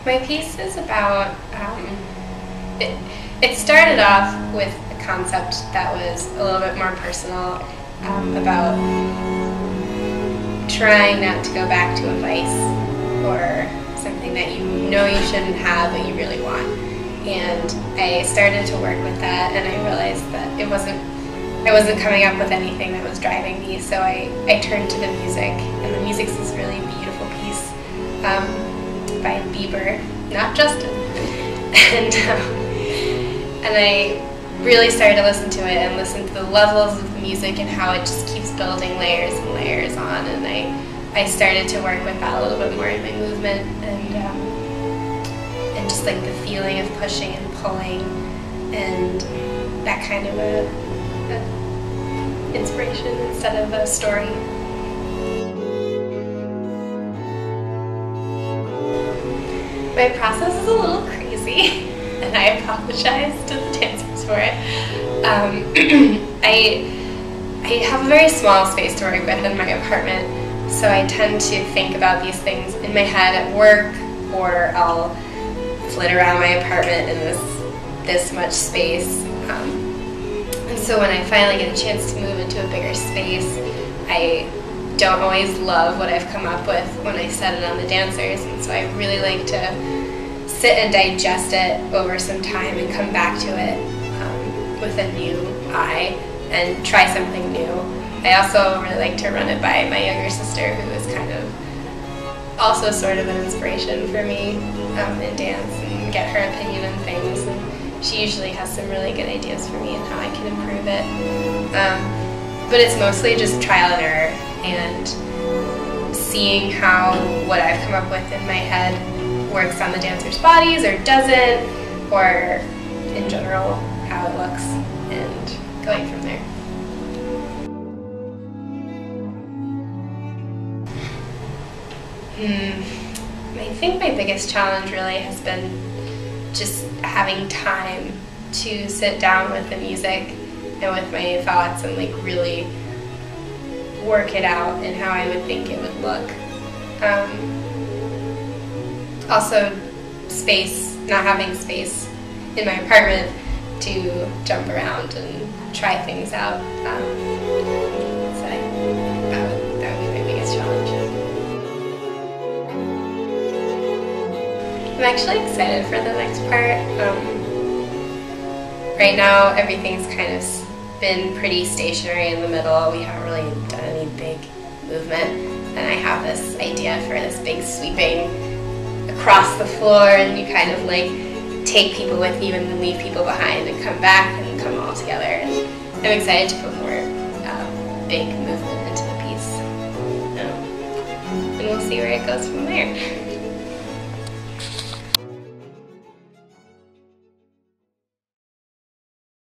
My piece is about, it started off with a concept that was a little bit more personal, about trying not to go back to a vice or something that you know you shouldn't have but you really want. And I started to work with that, and I realized that I wasn't coming up with anything that was driving me, so I turned to the music, and the music's this really beautiful piece by Bieber, not Justin. And I really started to listen to it and listen to the levels of the music and how it just keeps building layers and layers on, and I started to work with that a little bit more in my movement, and just like the feeling of pushing and pulling and that kind of a inspiration instead of a story. My process is a little crazy, and I apologize to the dancers for it. I have a very small space to work with in my apartment, so I tend to think about these things in my head at work, or I'll flit around my apartment in this much space. And so when I finally get a chance to move into a bigger space, I don't always love what I've come up with when I set it on the dancers, and so I really like to sit and digest it over some time and come back to it with a new eye and try something new. I also really like to run it by my younger sister, who is kind of also sort of an inspiration for me in dance, and get her opinion on things. And she usually has some really good ideas for me and how I can improve it. But it's mostly just trial and error and seeing how what I've come up with in my head works on the dancers' bodies or doesn't, or in general how it looks, and going from there. I think my biggest challenge really has been just having time to sit down with the music and with my thoughts and like really work it out and how I would think it would look. Also space, not having space in my apartment to jump around and try things out. So that would be my biggest challenge. I'm actually excited for the next part. Right now everything's kind of been pretty stationary in the middle. We haven't really done any big movement, and I have this idea for this big sweeping across the floor, and you kind of like take people with you and then leave people behind and come back and come all together. And I'm excited to put more big movement into the piece. And we'll see where it goes from there.